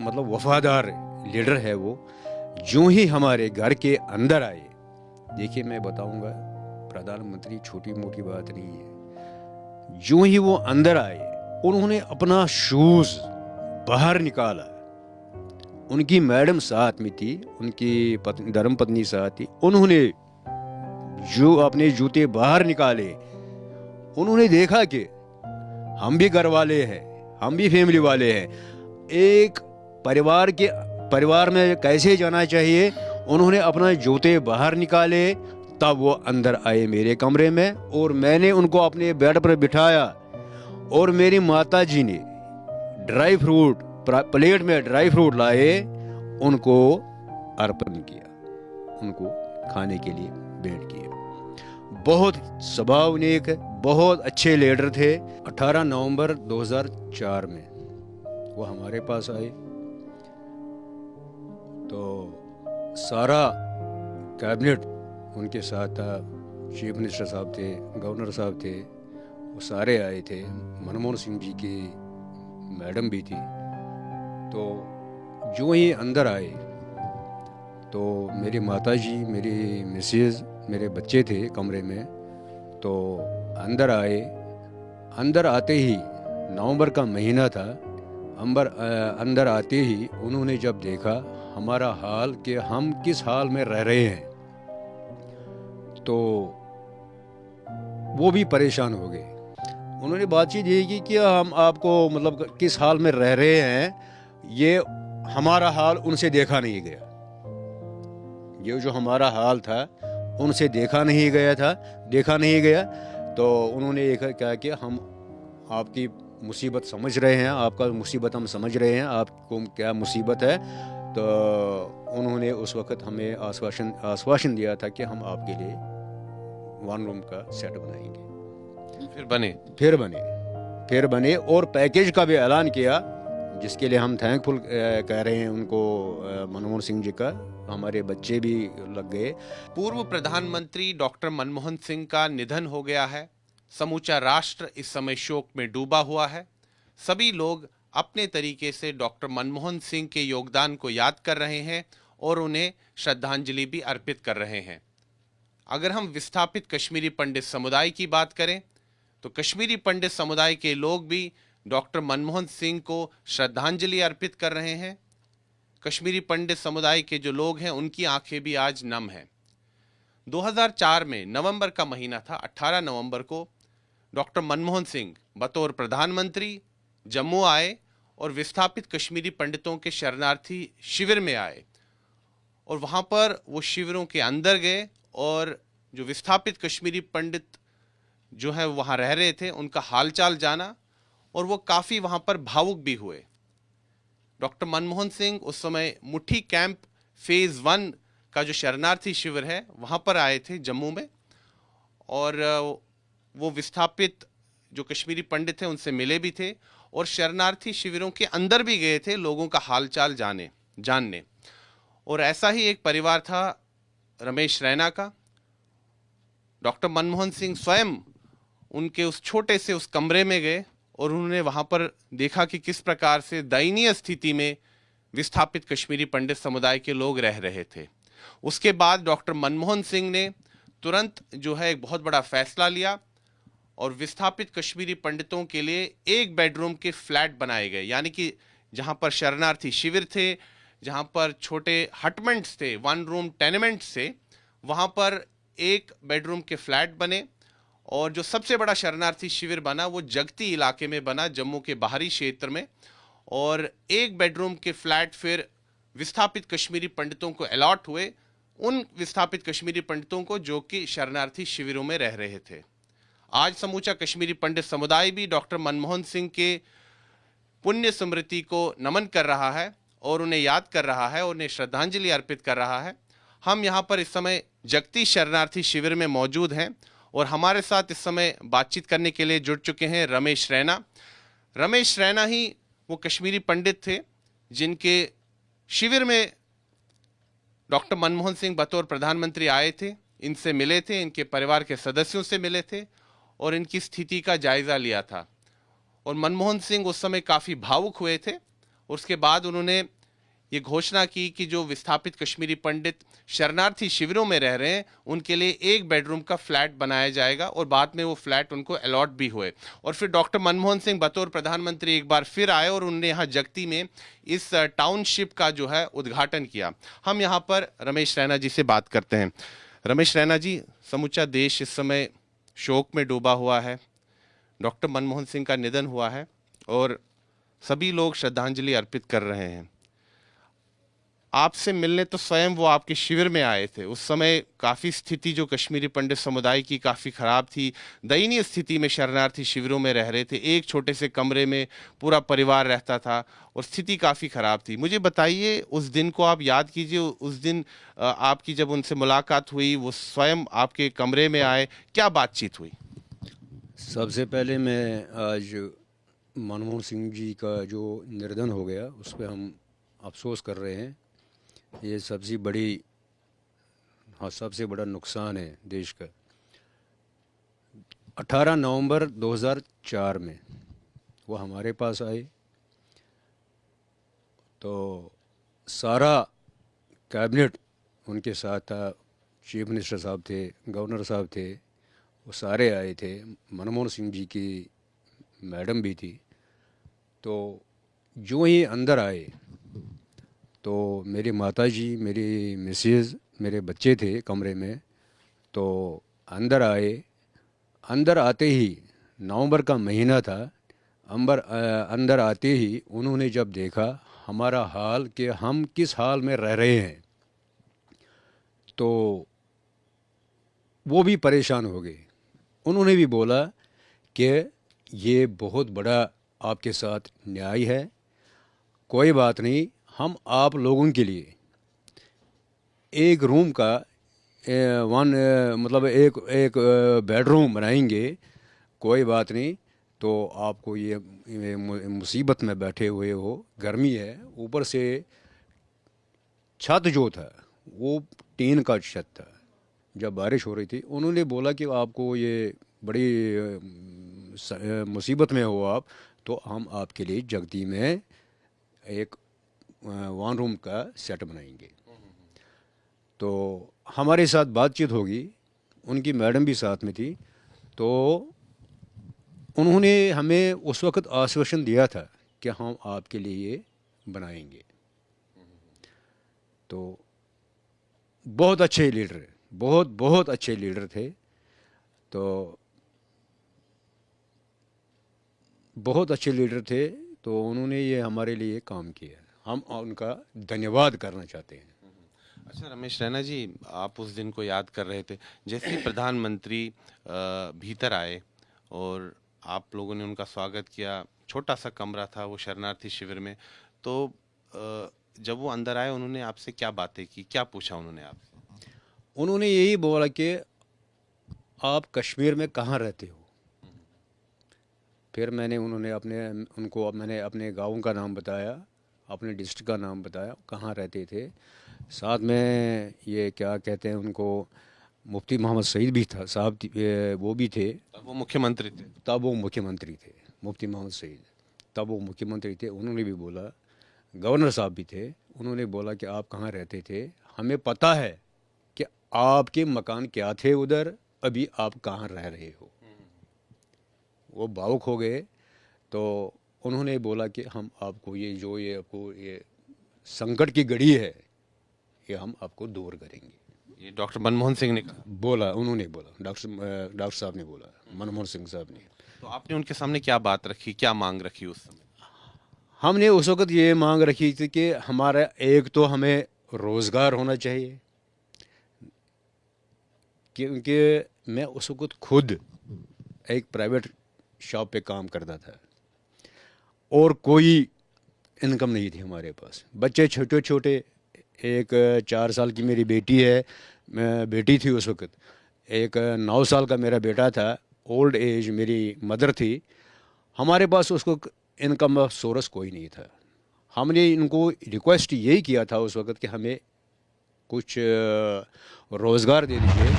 मतलब वफादार लीडर है वो। जो ही हमारे घर के अंदर आए, देखिए मैं बताऊंगा, प्रधानमंत्री छोटी मोटी बात नहीं है। जो ही वो अंदर आए, उन्होंने अपना शूज बाहर निकाला। उनकी मैडम साथ में थी, उनकी धर्म पत्नी साथ थी। उन्होंने जो अपने जूते बाहर निकाले, उन्होंने देखा कि हम भी घर वाले हैं, हम भी फैमिली वाले हैं, एक परिवार में कैसे जाना चाहिए। उन्होंने अपना जूते बाहर निकाले, तब वो अंदर आए मेरे कमरे में, और मैंने उनको अपने बेड पर बिठाया, और मेरी माता जी ने ड्राई फ्रूट, प्लेट में ड्राई फ्रूट लाए, उनको अर्पण किया, उनको खाने के लिए भेंट किया। बहुत स्वभाव नेक, बहुत अच्छे लीडर थे। 18 नवंबर 2004 में वो हमारे पास आए, तो सारा कैबिनेट उनके साथ था। चीफ मिनिस्टर साहब थे, गवर्नर साहब थे, वो सारे आए थे। मनमोहन सिंह जी की मैडम भी थी। तो जो ही अंदर आए, तो मेरी माताजी, मेरी मिसेज, मेरे बच्चे थे कमरे में, तो अंदर आए। अंदर आते ही, नवंबर का महीना था, अंदर आते ही उन्होंने जब देखा हमारा हाल, कि हम किस हाल में रह रहे हैं, तो वो भी परेशान हो गए। उन्होंने बातचीत ये की कि हम आपको मतलब किस हाल में रह रहे हैं, ये हमारा हाल उनसे देखा नहीं गया। ये जो हमारा हाल था उनसे देखा नहीं गया। तो उन्होंने ये कहा कि हम आपकी मुसीबत समझ रहे हैं, आपका मुसीबत हम समझ रहे हैं, आपको क्या मुसीबत है। तो उन्होंने उस वक़्त हमें आश्वासन दिया था कि हम आपके लिए 1 रूम का सेट बनाएंगे। फिर बने और पैकेज का भी ऐलान किया, जिसके लिए हम थैंकफुल कह रहे हैं उनको, मनमोहन सिंह जी का। हमारे बच्चे भी लग गए। पूर्व प्रधानमंत्री डॉक्टर मनमोहन सिंह का निधन हो गया है। समूचा राष्ट्र इस समय शोक में डूबा हुआ है। सभी लोग अपने तरीके से डॉक्टर मनमोहन सिंह के योगदान को याद कर रहे हैं और उन्हें श्रद्धांजलि भी अर्पित कर रहे हैं। अगर हम विस्थापित कश्मीरी पंडित समुदाय की बात करें, तो कश्मीरी पंडित समुदाय के लोग भी डॉक्टर मनमोहन सिंह को श्रद्धांजलि अर्पित कर रहे हैं। कश्मीरी पंडित समुदाय के जो लोग हैं, उनकी आंखें भी आज नम हैं। 2004 में नवंबर का महीना था, 18 नवंबर को डॉक्टर मनमोहन सिंह बतौर प्रधानमंत्री जम्मू आए और विस्थापित कश्मीरी पंडितों के शरणार्थी शिविर में आए, और वहाँ पर वो शिविरों के अंदर गए और जो विस्थापित कश्मीरी पंडित जो है वहाँ रह रहे थे, उनका हालचाल जाना, और वो काफ़ी वहाँ पर भावुक भी हुए। डॉक्टर मनमोहन सिंह उस समय मुट्ठी कैंप फेज़ 1 का जो शरणार्थी शिविर है वहाँ पर आए थे जम्मू में, और वो विस्थापित जो कश्मीरी पंडित थे उनसे मिले भी थे, और शरणार्थी शिविरों के अंदर भी गए थे लोगों का हालचाल जानने। और ऐसा ही एक परिवार था रमेश रैना का। डॉक्टर मनमोहन सिंह स्वयं उनके उस छोटे से उस कमरे में गए और उन्होंने वहाँ पर देखा कि किस प्रकार से दयनीय स्थिति में विस्थापित कश्मीरी पंडित समुदाय के लोग रह रहे थे। उसके बाद डॉक्टर मनमोहन सिंह ने तुरंत जो है एक बहुत बड़ा फैसला लिया और विस्थापित कश्मीरी पंडितों के लिए 1 बेडरूम के फ्लैट बनाए गए, यानी कि जहाँ पर शरणार्थी शिविर थे, जहाँ पर छोटे हटमेंट्स थे, 1 रूम टेनेमेंट्स थे, वहाँ पर 1 बेडरूम के फ्लैट बने। और जो सबसे बड़ा शरणार्थी शिविर बना वो जगती इलाके में बना, जम्मू के बाहरी क्षेत्र में, और 1 बेडरूम के फ्लैट फिर विस्थापित कश्मीरी पंडितों को अलॉट हुए, उन विस्थापित कश्मीरी पंडितों को जो कि शरणार्थी शिविरों में रह रहे थे। आज समूचा कश्मीरी पंडित समुदाय भी डॉक्टर मनमोहन सिंह के पुण्य स्मृति को नमन कर रहा है और उन्हें याद कर रहा है और उन्हें श्रद्धांजलि अर्पित कर रहा है। हम यहाँ पर इस समय जगती शरणार्थी शिविर में मौजूद हैं और हमारे साथ इस समय बातचीत करने के लिए जुड़ चुके हैं रमेश रैना। रमेश रैना ही वो कश्मीरी पंडित थे जिनके शिविर में डॉक्टर मनमोहन सिंह बतौर प्रधानमंत्री आए थे, इनसे मिले थे, इनके परिवार के सदस्यों से मिले थे और इनकी स्थिति का जायज़ा लिया था। और मनमोहन सिंह उस समय काफ़ी भावुक हुए थे। उसके बाद उन्होंने ये घोषणा की कि जो विस्थापित कश्मीरी पंडित शरणार्थी शिविरों में रह रहे हैं उनके लिए 1 बेडरूम का फ्लैट बनाया जाएगा और बाद में वो फ्लैट उनको अलॉट भी हुए। और फिर डॉक्टर मनमोहन सिंह बतौर प्रधानमंत्री एक बार फिर आए और उन्होंने यहाँ जगती में इस टाउनशिप का जो है उद्घाटन किया। हम यहाँ पर रमेश रैना जी से बात करते हैं। रमेश रैना जी, समूचा देश इस समय शोक में डूबा हुआ है। डॉक्टर मनमोहन सिंह का निधन हुआ है और सभी लोग श्रद्धांजलि अर्पित कर रहे हैं। आपसे मिलने तो स्वयं वो आपके शिविर में आए थे। उस समय काफ़ी स्थिति जो कश्मीरी पंडित समुदाय की काफ़ी ख़राब थी। दयनीय स्थिति में शरणार्थी शिविरों में रह रहे थे। एक छोटे से कमरे में पूरा परिवार रहता था और स्थिति काफ़ी ख़राब थी। मुझे बताइए, उस दिन को आप याद कीजिए। उस दिन आपकी जब उनसे मुलाकात हुई, वो स्वयं आपके कमरे में आए, क्या बातचीत हुई? सबसे पहले मैं आज मनमोहन सिंह जी का जो निधन हो गया उस पर हम अफसोस कर रहे हैं। ये सबसे बड़ा नुकसान है देश का। 18 नवंबर 2004 में वो हमारे पास आए तो सारा कैबिनेट उनके साथ था। चीफ मिनिस्टर साहब थे, गवर्नर साहब थे, वो सारे आए थे। मनमोहन सिंह जी की मैडम भी थी। तो जो ही अंदर आए तो मेरी माताजी, मेरी मिसेज, मेरे बच्चे थे कमरे में। तो अंदर आए। अंदर आते ही, नवंबर का महीना था, अंदर आते ही उन्होंने जब देखा हमारा हाल कि हम किस हाल में रह रहे हैं, तो वो भी परेशान हो गए। उन्होंने भी बोला कि ये बहुत बड़ा आपके साथ न्याय है, कोई बात नहीं, हम आप लोगों के लिए एक रूम का मतलब एक बेडरूम बनाएंगे, कोई बात नहीं। तो आपको ये मुसीबत में बैठे हुए हो, गर्मी है, ऊपर से छत जो था वो टीन का छत था। जब बारिश हो रही थी, उन्होंने बोला कि आपको ये बड़ी मुसीबत में हो आप, तो हम आपके लिए जगती में एक 1 रूम का सेट बनाएंगे। तो हमारे साथ बातचीत होगी, उनकी मैडम भी साथ में थी। तो उन्होंने हमें उस वक्त आश्वासन दिया था कि हम आपके लिए ये बनाएंगे। तो बहुत अच्छे लीडर, बहुत अच्छे लीडर थे। तो बहुत अच्छे लीडर थे। तो उन्होंने ये हमारे लिए काम किया, हम उनका धन्यवाद करना चाहते हैं। अच्छा रमेश रैना जी, आप उस दिन को याद कर रहे थे। जैसे ही प्रधानमंत्री भीतर आए और आप लोगों ने उनका स्वागत किया, छोटा सा कमरा था वो शरणार्थी शिविर में, तो जब वो अंदर आए उन्होंने आपसे क्या बातें की, क्या पूछा उन्होंने आपसे? उन्होंने यही बोला कि आप कश्मीर में कहाँ रहते हो। फिर मैंने अपने गाँव का नाम बताया, अपने डिस्ट्रिक्ट का नाम बताया, कहाँ रहते थे। साथ में ये क्या कहते हैं उनको, मुफ्ती मोहम्मद सईद भी था साहब, वो भी थे। तब वो मुख्यमंत्री थे। मुफ्ती मोहम्मद सईद तब वो मुख्यमंत्री थे। उन्होंने भी बोला, गवर्नर साहब भी थे, उन्होंने बोला कि आप कहाँ रहते थे, हमें पता है कि आपके मकान क्या थे उधर, अभी आप कहाँ रह रहे हो। वो भावुक हो गए। तो उन्होंने बोला कि हम आपको ये संकट की घड़ी है, ये हम आपको दूर करेंगे। ये डॉक्टर मनमोहन सिंह ने कहा? उन्होंने बोला, डॉक्टर साहब ने बोला, मनमोहन सिंह साहब ने। तो आपने उनके सामने क्या बात रखी, क्या मांग रखी उस समय? हमने उस वक़्त ये मांग रखी थी कि हमारा एक तो हमें रोज़गार होना चाहिए, क्योंकि मैं उस वक़्त खुद एक प्राइवेट शॉप पे काम करता था और कोई इनकम नहीं थी हमारे पास। बच्चे छोटे छोटे, एक 4 साल की मेरी बेटी थी उस वक़्त, एक 9 साल का मेरा बेटा था। ओल्ड एज मेरी मदर थी। हमारे पास उसको इनकम सोर्स कोई नहीं था। हमने इनको रिक्वेस्ट यही किया था उस वक़्त कि हमें कुछ रोज़गार दे दीजिए